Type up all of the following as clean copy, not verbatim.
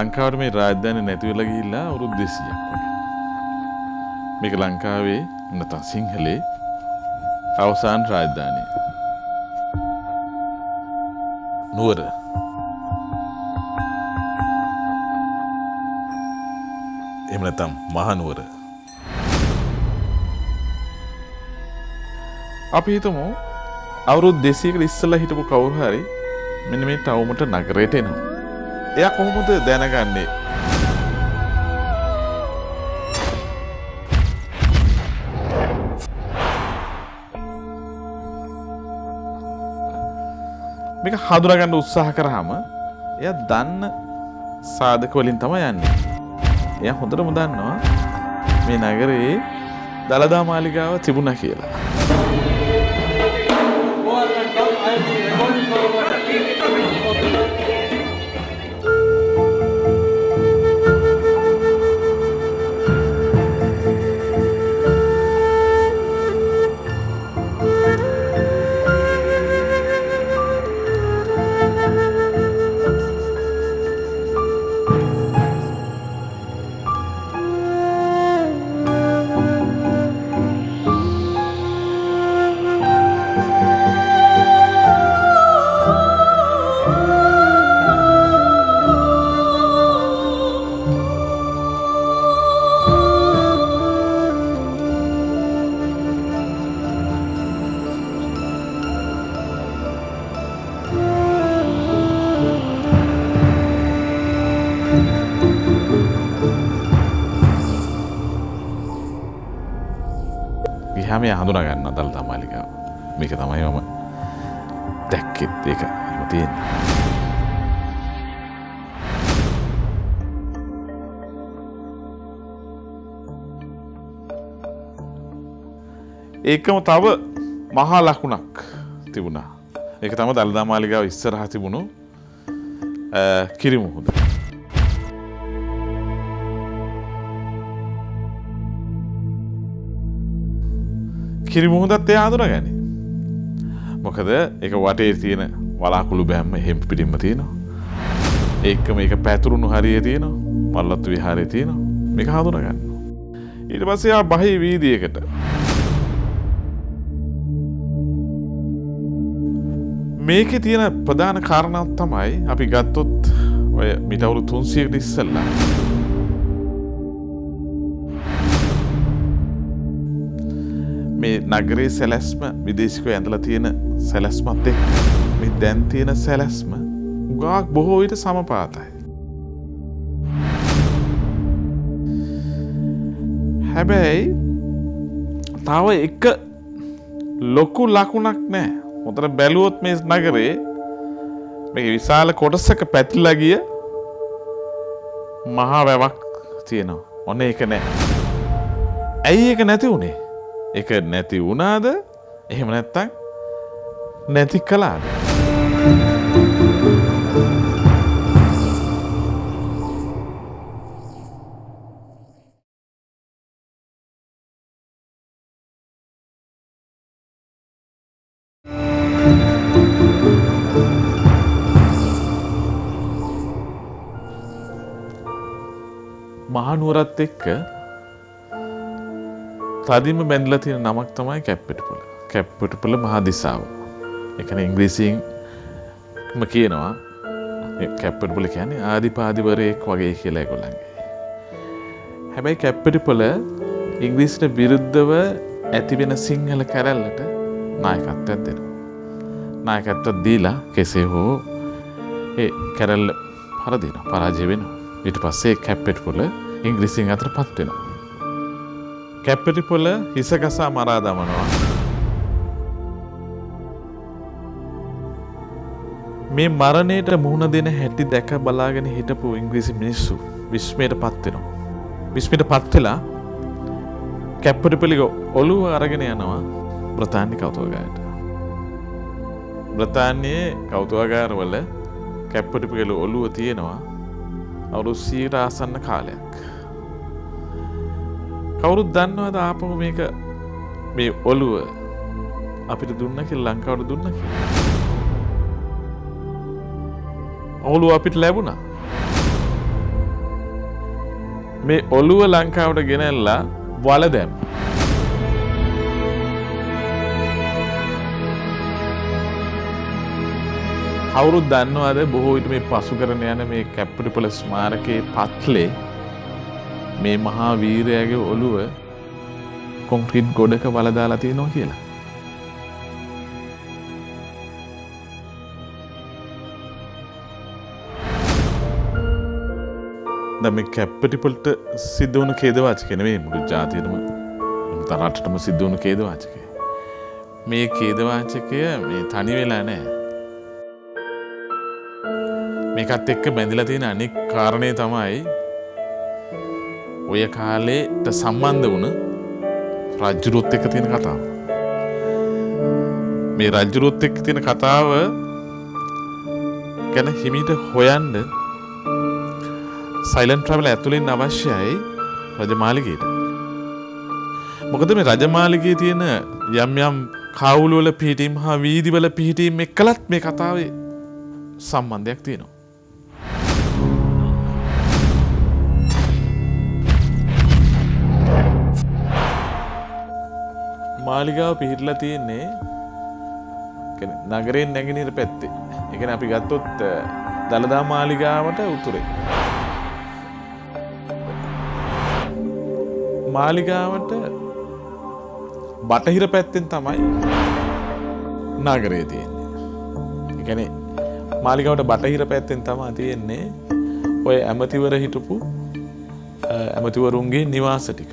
ලංකාවට මේ රාජධානිය නැති වෙලා ගිහිල්ලා අවුරුදු 200ක් වගේ. මේක ලංකාවේ නැත්නම් සිංහලේ අවසාන රාජධානිය. නුවර. එහෙම නැත්නම් මහනුවර. අපි හිතමු අවුරුදු 200කට ඉස්සෙල්ලා හිටපු කවුරු හරි මෙන්න මේ ටවුමට නගරයට එනවා. එයා කොහොමද දැනගන්නේ? මේක හඳුනාගන්න උත්සාහ කරාම එයා දන්න සාධක වලින් තමයි යන්නේ. එයා හොඳටම දන්නවා මේ නගරේ දළදා මාලිගාව තිබුණා කියලා. ගියාම හඳුනා ගන්නවා දළදා මාලිගාව. මේක තමයි මම දැක්කෙත් ඒක එහෙම තියෙන්නේ. ඒකම තව මහා ලකුණක් තිබුණා. ඒක තමයි දළදා මාලිගාව ඉස්සරහා තිබුණු කිරිමුහුද. කිරිමුහුදත් එයා හඳුනාගන්නේ. මොකද ඒක වටේ තියෙන වලාකුළු බෑම්ම එහෙම් පිටින්ම තියෙනවා. ඒක මේක පැතුරුණු හරිය තියෙනවා. මල්ලත්තු විහාරයේ තියෙනවා. මේක හඳුනාගන්නවා. ඊට පස්සේ ආ බහි වීදියේකට මේකේ තියෙන ප්‍රධාන කාරණාවක් තමයි අපි ගත්තොත් ඔය මිට අවුරුදු 300කට ඉස්සෙල්ලා මේ නගරේ සැලැස්ම විදේශිකයෝ ඇඳලා තියෙන සැලැස්මත් එක්ක මේ දැන් තියෙන සැලැස්ම උගාක් බොහෝ විට සමපාතයි. හැබැයි තව එක ලොකු ලකුණක් නැහැ. මොතර බැලුවොත් මේ නගරේ මේ විශාල කොටසක පැතිරලා ගිය මහා වැවක් තියෙනවා. ඔන්න ඒක නැහැ. ඇයි ඒක නැති වුනේ? ඒක නැති වුණාද? එහෙම නැත්තම් නැති කළාද? මහනුවරත් එක්ක තදින්ම බැඳලා තියෙන නමක් තමයි කැප්පෙටිපොළ. කැප්පෙටිපොළ මහා දිසාව. ඒ කියන්නේ ඉංග්‍රීසියෙන්ම කියනවා කැප්පෙටිපොළ කියන්නේ ආදිපාදිවරයෙක් වගේ කියලා ඒගොල්ලන්ගේ. හැබැයි කැප්පෙටිපොළ ඉංග්‍රීසියට විරුද්ධව ඇති වෙන සිංහල කැරැල්ලට නායකත්වයක් දෙනවා. නායකත්වයක් දීලා කෙසේ හෝ ඒ කැරැල්ල පරදිනවා, පරාජය වෙනවා. ඊට පස්සේ කැප්පෙටිපොළ ඉංග්‍රීසියෙන් අතටපත් වෙනවා. කැප්පෙටිපොළ හිසගසා මරා දමනවා. මේ මරණයට මුහුණ දෙන හැටි දැක බලාගෙන හිටපු ඉංග්‍රීසි මිනිස්සු විස්මයටපත් වෙනවා. විස්මයටපත් වෙලා කැප්පෙටිපොළගේ ඔළුව අරගෙන යනවා බ්‍රිතාන්‍ය කෞතුකාගාරයට. බ්‍රිතාන්‍යයේ කෞතුකාගාරවල කැප්පෙටිපොළගේ ඔළුව තියෙනවා අවුරුදු 100කට ආසන්න කාලයක්. කවුරුත් දන්නවද ආපහු මේක මේ ඔළුව අපිට දුන්න කියලා ලංකාවට දුන්න කියලා? ඔළුව අපිට ලැබුණා. මේ ඔළුව ලංකාවට ගෙනල්ලා වල දැම්ම. කවුරුත් දන්නවද බොහෝ විට මේ පසු කරන යන මේ කැප්පිටිපොළ ස්මාරකයේ පත්ලේ මේ මහා වීරයාගේ ඔළුව කොන්ක්‍රීට් ගොඩක වල දාලා තියෙනවා කියලා. දැන් මේ කැප්පිටිපොළට සිද්ධ වුණු ඛේදවාචකය නෙමෙයි මුළු ජාතියටම තරටටම සිද්ධ වුණු ඛේදවාචකය. මේ ඛේදවාචකය මේ තනි වෙලා නැහැ. මේකත් එක්ක බැඳිලා තියෙන අනෙක් කාරණේ තමයි ඔය කාලේට සම්බන්ධ වුණ රජුරුවත් එක්ක තියෙන කතාව. මේ රජුරුවත් එක්ක තියෙන කතාව ගැන හිමීට හොයන්න සයිලන්ට් ට්‍රැවල් ඇතුළෙන් අවශ්‍යයි රජමාලිගයට. මොකද මේ රජමාලිගයේ තියෙන යම් යම් කවුළු වල පිහිටීම් හා වීදි වල පිහිටීම් එක්කලත් මේ කතාවේ සම්බන්ධයක් තියෙනවා. මාලිගාව පිහිටලා තියෙන්නේ නගරයෙන් නැගෙනහිර පැත්තේ. ඒ කියන්නේ අපි ගත්තොත් දළදා මාලිගාවට උතුරේ. මාලිගාවට බටහිර පැත්තෙන් තමයි නගරය තියෙන්නේ. ඒ කියන්නේ මාලිගාවට බටහිර පැත්තෙන් තමයි තියෙන්නේ ඔය ඇමතිවර හිටපු ඇමතිවරුන්ගේ නිවාස ටික.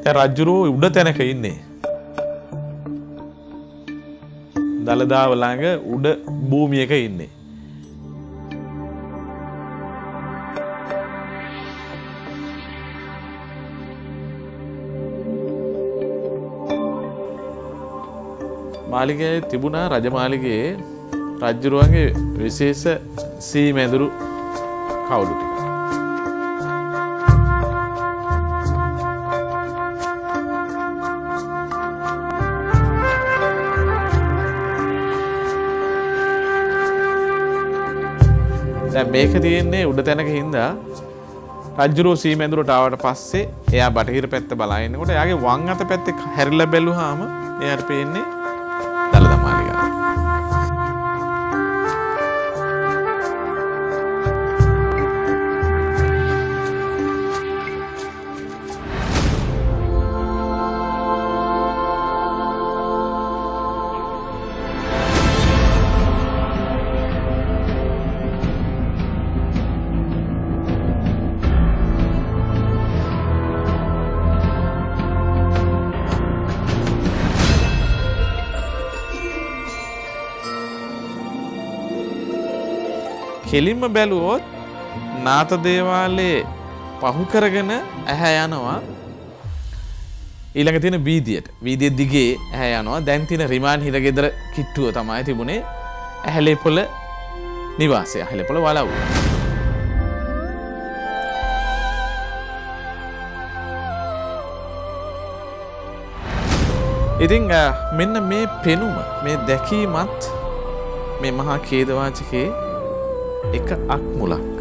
දැන් රජුරෝ උඩ තැනක ඉන්නේ. දළදාව ළඟ උඩ භූමියක ඉන්නේ. මාලිගයේ තිබුණා රජමාලිගයේ රජුරුවන්ගේ විශේෂ සී මැදුරු කවුළු ටික. දැන් මේක තියෙන්නේ උඩ තැනක හින්දා රජුරෝ සී මැදුරට ආවට පස්සේ එයා බටහිර පැත්ත බලනකොට එයාගේ වම් අත පැත්තේ හැරිලා බැලුවාම එයාට පේන්නේ දළදා මාලිගාව. කෙලින්ම බැලුවොත් නාත දේවාලයේ පහු කරගෙන ඇහැ යනවා ඊළඟ තියෙන වීදියට. වීදිය දිගේ ඇහැ යනවා. දැන් තියෙන රිමාන් හිරගෙදර කිට්ටුව තමයි තිබුණේ ඇහැලේපොළ නිවාසය. ඇහැලේපොළ වලව්ව. ඉතින් මෙන්න මේ පෙනුම මේ දැකීමත් මේ මහා ඛේදවාචකයේ එක අක්මුලක්.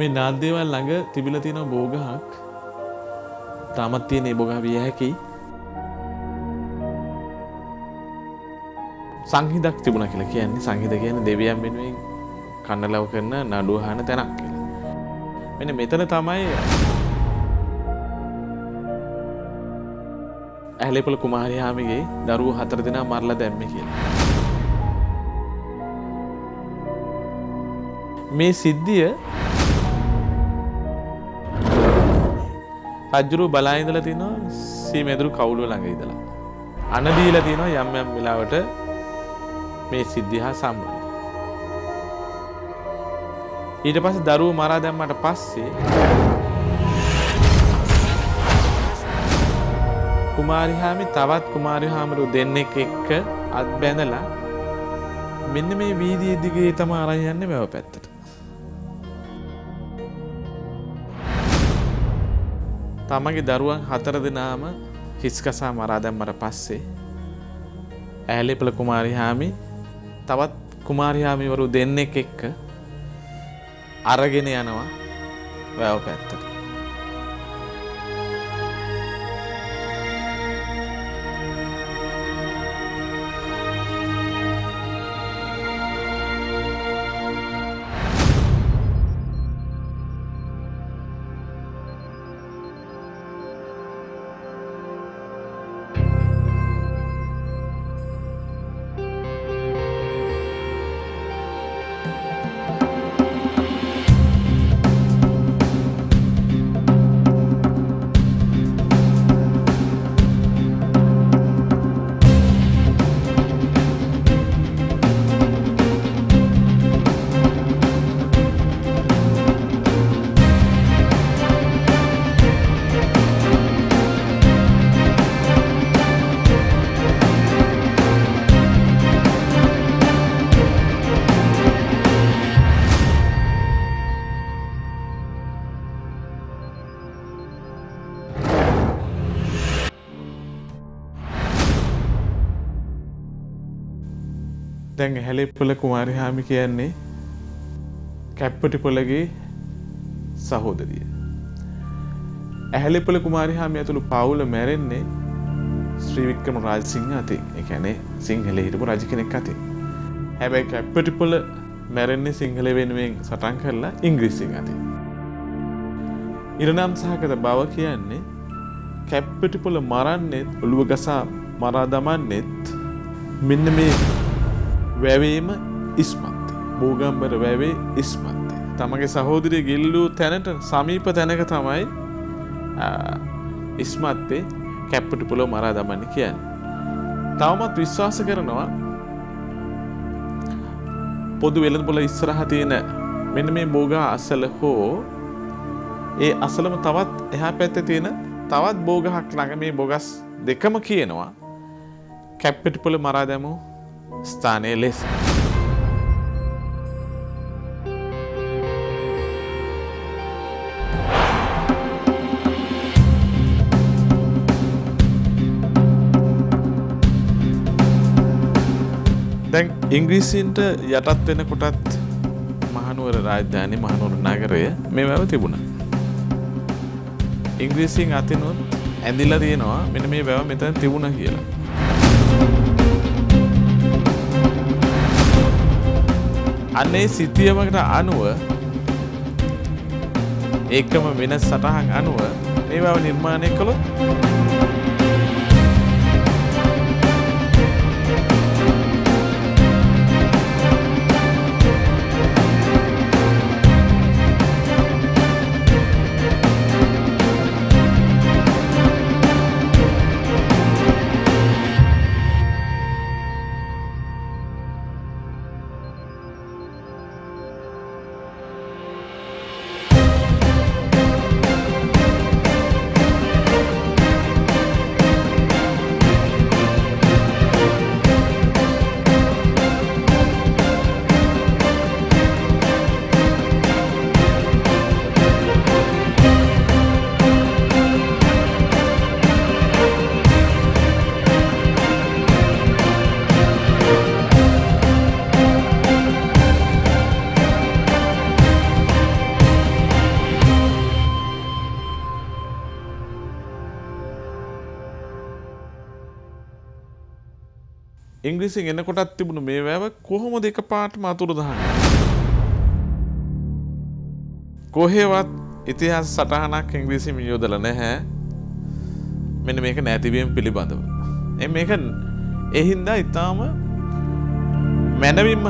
මේ නාද්දේවල් ළඟ තිබිලා තියෙන බෝගහක් තාමත් තියෙන ඒ බෝගහ විය හැකි. සංහිඳක් තිබුණා කියලා කියන්නේ සංහිඳ කියන්නේ දෙවියන් වෙනුවෙන් කන්නලව කරන නඩුව අහන තැනක් කියලා. මෙන්න මෙතන තමයි ඇහැලේපොළ කුමාරියාමිගේ දරුවෝ 4 දෙනා මරලා දැම්මේ කියලා. මේ සිද්ධිය රජුරු බලා ඉඳලා තිනවා සී මැදුරු කවුළුව ළඟ ඉඳලා. අන දීලා තිනවා යම් යම් වෙලාවට මේ සිද්ධිය හා සම්බන්ධ. ඊට පස්සේ දරුවෝ මරා දැම්මට පස්සේ කුමාරිහාමි තවත් කුමාරිහාමරු දෙන්නෙක් එක්ක අත් බැඳලා මෙන්න මේ වීදියේ දිගේ තමයි අරන් යන්නේ වැව පැත්තට. තමගේ දරුවන් 4 දෙනාම හිස්කසා මරා දැම්මට පස්සේ ඇහැලේපල කුමාරිහාමි තවත් කුමාරිහාමිවරු දෙන්නෙක් එක්ක අරගෙන යනවා වැව පැත්තට. දැන් ඇහැලේපොළ කුමාරිහාමි කියන්නේ කැප්පටිපොළගේ සහෝදරිය. ඇහැලේපොළ කුමාරිහාමි ඇතුළු පවුල මැරෙන්නේ ශ්‍රී වික්‍රම රාජසිංහ අතින්. ඒ කියන්නේ සිංහලේ හිටපු රජ කෙනෙක් අතින්. හැබැයි කැප්පටිපොළ මැරෙන්නේ සිංහල වෙනුවෙන් සටන් කරලා ඉංග්‍රීසියෙන් අතින්. ඉරණම් සහගත බව කියන්නේ කැප්පටිපොළ මරන්නේ ඔළුව ගසා මරා දමන්නේත් මෙන්න මේ වැවේම ඉස්මත්තේ. බෝගම්බර වැවේ ඉස්මත්තේ. තමගේ සහෝදරිය ගිල්ලූ තැනට සමීප තැනක තමයි ඉස්මත්තේ කැප්පටිපොළ මරා දමන්නේ කියන්නේ. තවමත් විශ්වාස කරනවා පොදු වෙළඳපොළ ඉස්සරහා තියෙන මෙන්න මේ බෝගා අසල හෝ ඒ අසලම තවත් එහා පැත්තේ තියෙන තවත් බෝගහක් ළඟ මේ බොගස් දෙකම කියනවා කැප්පටිපොළ මරා දැමූ ස්ථානයේ ලෙස. දැන් ඉංග්‍රීසීන්ට යටත් වෙන කොටත් මහනුවර රාජධානි මහනුවර නගරය මේ වැව තිබුණා. ඉංග්‍රීසීන් අතිනුත් ඇඳිලා තියෙනවා මෙන්න මේ වැව මෙතන තිබුණා කියලා. අන්නේ සිතියමකට අනුව ඒකම වෙනස් සටහන් අනුව මේ වැව නිර්මාණය කළොත් ඉංග්‍රීසියෙන් එනකොටත් තිබුණු මේ වැව කොහොමද එකපාරටම අතුරුදහන්? කොහෙවත් ඉතිහාස සටහනක් ඉංග්‍රීසියෙන් යොදලා නැහැ. මෙන්න මේක නැතිවීම පිළිබඳව. මේක ඒ හින්දා ඊටාම මැනවින්ම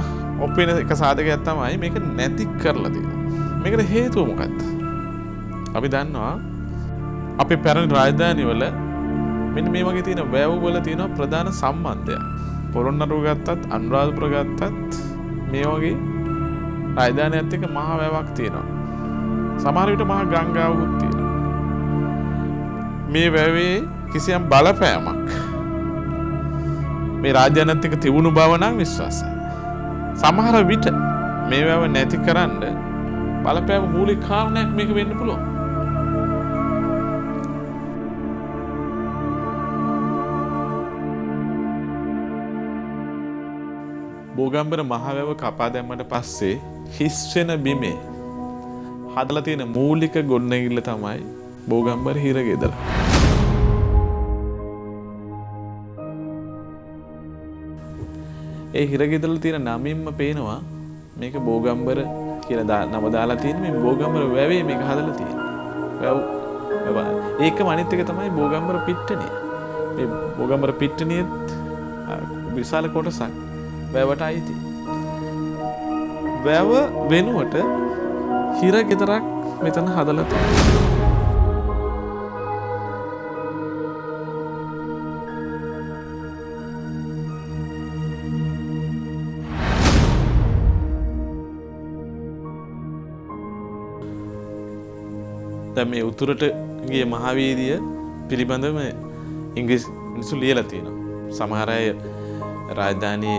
ඔප්පෙන එක සාධකයක් තමයි මේක නැති කරලා තියෙනවා. මේකට හේතුව මොකක්ද? අපි දන්නවා අපේ පැරණි රාජධානිවල මෙන්න මේ වගේ තියෙන වැව් වල තියෙන ප්‍රධාන සම්බන්ධයක්. පොළොන්නරුව ගත්තත් අනුරාධපුර ගත්තත් මේ වගේ රාජධානියත් එක්ක මහා වැවක් තියෙනවා. සමහර විට මහා ගංගාවකුත් තියෙනවා. මේ වැවේ කිසියම් බලපෑමක් මේ රාජ්‍යයන්ත් එක්ක තිබුණු බව නම් විශ්වාසයි. සමහර විට මේ වැව නැති කරන්න බලපෑම මූලික කාරණයක් මේක වෙන්න පුළුවන්. බෝගම්බර මහවැව කපා දැම්මට පස්සේ හිස් වෙන බිමේ හදලා තියෙන මූලික ගොඩනැගිල්ල තමයි බෝගම්බර හිරගෙදර. ඒ හිරගෙදර තියෙන නමින්ම පේනවා මේක බෝගම්බර කියලා නම දාලා තියෙන මේ බෝගම්බර වැවේ මේක හදලා තියෙන්නේ. වැව ඒකම අනිත් එක තමයි බෝගම්බර පිට්ටනිය. මේ බෝගම්බර පිට්ටනියෙත් විශාල කොටසක් වැවට අයිති. වැව වෙනුවට හිරගෙදරක් මෙතන හදලා තියෙනවා. දැන් මේ උතුරට ගිය මහවීදිය පිළිබඳව ඉංග්‍රීසි මිනිස්සු ලියලා තියෙනවා. සමහර අය රාජධානී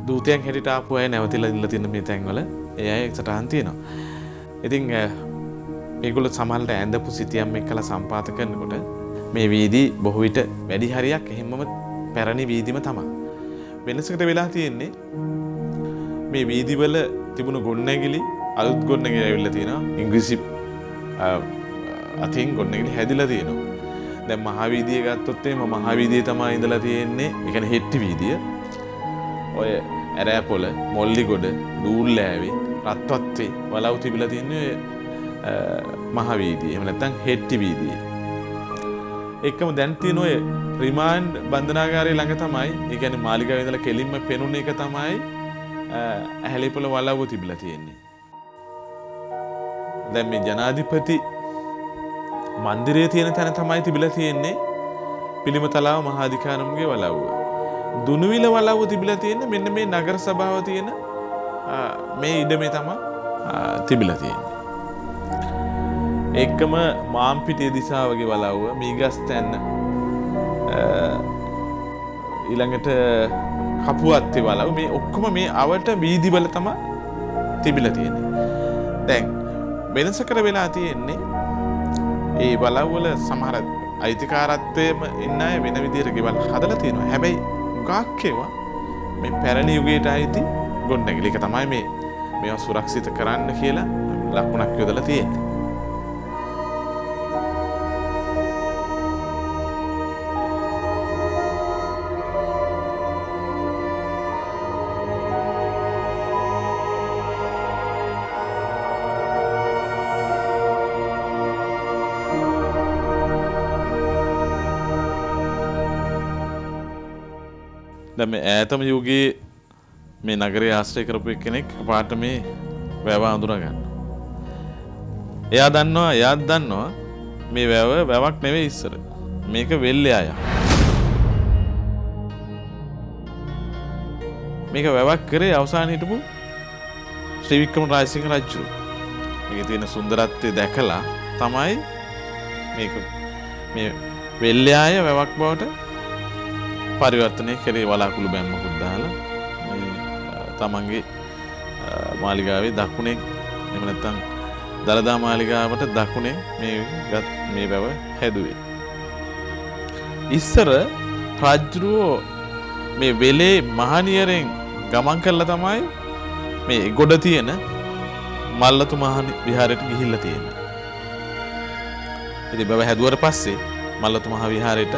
දූතයන් හැටියට ආපු අය නැවතිලා ඉඳලා තියෙන මේ තැන්වල ඒ අය සටහන් තියෙනවා. ඉතින් මේගොල්ලෝ සමහරට ඇඳපු සිතියම් එක්කලා සම්පාත කරනකොට මේ වීදි බොහෝ විට වැඩි හරියක් එහෙමම පැරණි වීදිම තමයි. වෙනසකට වෙලා තියෙන්නේ මේ වීදිවල තිබුණු ගොඩනැගිලි අලුත් ගොඩනැගිලි ඇවිල්ලා තියෙනවා. ඉංග්‍රීසි අතින් ගොඩනැගිලි හැදිලා තියෙනවා. දැන් මහවීදිය ගත්තොත් එimhe මහවීදියේ තමයි ඉඳලා තියෙන්නේ. ඒ කියන්නේ හෙට්ටි වීදිය. ඔය ඇරෑපොළ, මොල්ලිගොඩ, දූල්ලෑවේ, රත්වත්තේ වලව් තිබිලා තියෙන්නේ මහවීදිය. එහෙම නැත්නම් හෙට්ටි වීදිය. එකම දැන් තියෙන ඔය රිමාන්ඩ් බන්ධනාගාරය ළඟ තමයි, ඒ කියන්නේ මාලිගාවේ ඉඳලා කෙලින්ම පෙනුන එක තමයි ඇහැලේපොළ වලව්ව තිබිලා තියෙන්නේ. දැන් මේ ජනාධිපති මන්දිරයේ තියෙන තැන තමයි තිබිලා තියෙන්නේ පිළිමතලාව මහාධිකාරම්ගේ වලව්ව. දුනුවිල වලව්ව තිබිලා තියෙන්නේ මෙන්න මේ නගර සභාව තියෙන මේ ඉඩමේ තමයි තිබිලා තියෙන්නේ. එක්කම මාම්පිටිය දිසාවගේ වලව්ව, මීගස්තැන්න, ඊළඟට කපුවත්තේ වලව්ව, මේ ඔක්කොම මේ අවට වීදිවල තමයි තිබිලා තියෙන්නේ. දැන් වෙනසකට වෙලා තියෙන්නේ ඒ වලව්වල සමහර අයිතිකාරත්වයේම ඉන්න අය වෙන විදිහට ගෙවල් හදලා තියෙනවා. හැබැයි මුගක් ඒවා මේ පැරණි යුගයට අයිති ගොඩනැගිලි. ඒක තමයි මේවා සුරක්ෂිත කරන්න කියලා ලකුණක් යොදලා තියෙන්නේ. දැන් මේ ඈතම යුගයේ මේ නගරය ආශ්‍රය කරපු කෙනෙක් පාට මේ වැව අඳුනා ගන්නවා. එයාත් දන්නවා මේ වැවක් නෙවෙයි ඉස්සර. මේක වෙල්ලයාය. මේක වැවක් කරේ අවසාන හිටපු ශ්‍රී වික්‍රම රාජසිංහ රජු. මේකේ තියෙන සුන්දරත්වය දැකලා තමයි මේක මේ වෙල්ලයාය වැවක් බවට පරිවර්තනය කරේ. වලාකුළු බැම්මකුත් දාලා තමන්ගේ මාලිගාවේ දකුණේ, එහෙම නැත්නම් දළදා මාලිගාවට දකුණේ මේ වැව හැදුවේ. ඉස්සර රජුරෝ මේ වෙලේ මහනියරෙන් ගමන් කරලා තමයි මේ ගොඩ තියෙන මල්ලතු මහ විහාරයට ගිහිල්ලා තියෙන්නේ. ඉතින් වැව හැදුවට පස්සේ මල්ලතු මහ විහාරයට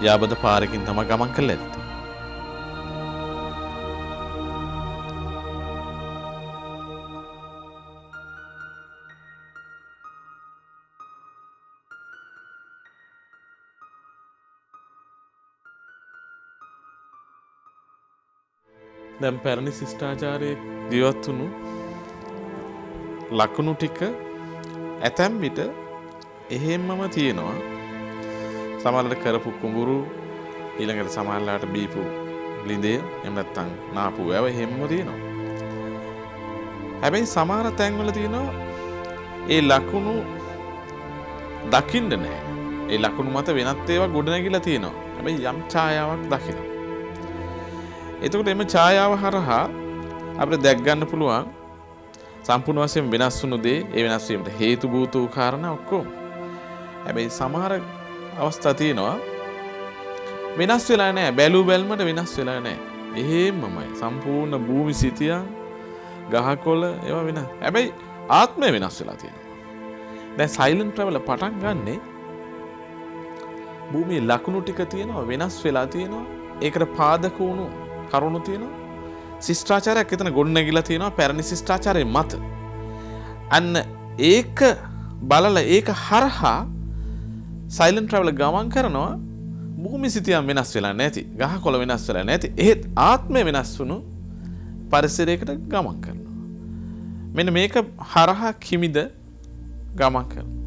යාබද පාරකින් තමයි ගමන් කළේ ඇත්තේ. දැන් පැරණි ශිෂ්ටාචාරයේ ජීවත් වුණු ලකුණු ටික ඇතැම් විට එහෙම්මම තියෙනවා. සමහරවිට කරපු කුඹුරු, ඊළඟට සමහරලාට බීපු ලිඳය, එහෙම නැත්නම් නාපු වැව එහෙම්ම තියෙනවා. හැබැයි සමහර තැන්වල තියෙනවා ඒ ලකුණු දකින්න නැහැ. ඒ ලකුණු මත වෙනත් ඒවා ගොඩනැගිලා තියෙනවා. හැබැයි යම් ඡායාවක් දකිනවා. එතකොට එම ඡායාව හරහා අපිට දැක් ගන්න පුළුවන් සම්පූර්ණ වශයෙන් වෙනස් වුණු දේ, ඒ වෙනස් වීමට හේතු භූත වූ කාරණා ඔක්කොම. හැබැයි සමහර අවස්ථා තියෙනවා වෙනස් වෙලා නැහැ. බැලු බැල්මට වෙනස් වෙලා නැහැ. එහෙමමයි. සම්පූර්ණ භූමි සිතියන්, ගහකොළ ඒවා වෙනස්. හැබැයි ආත්මය වෙනස් වෙලා තියෙනවා. දැන් සයිලන්ට් ට්‍රැවල් පටන් ගන්නෙ භූමියේ ලකුණු ටික තියෙනවා, වෙනස් වෙලා තියෙනවා. ඒකට පාදක වුණු කරුණු තියෙනවා. ශිෂ්ටාචාරයක් එතන ගොඩනැගිලා තියෙනවා පැරණි ශිෂ්ටාචාරයේ මත. අන්න ඒක බලලා ඒක හරහා සයිලන්ට් ට්‍රැවල් ගමන් කරනවා. භූමි සිතියම් වෙනස් වෙලා නැති, ගහකොළ වෙනස් වෙලා නැති, එහෙත් ආත්මය වෙනස් වුණු පරිසරයකට ගමන් කරනවා. මෙන්න මේක හරහා කිමිද ගමන් කරනවා.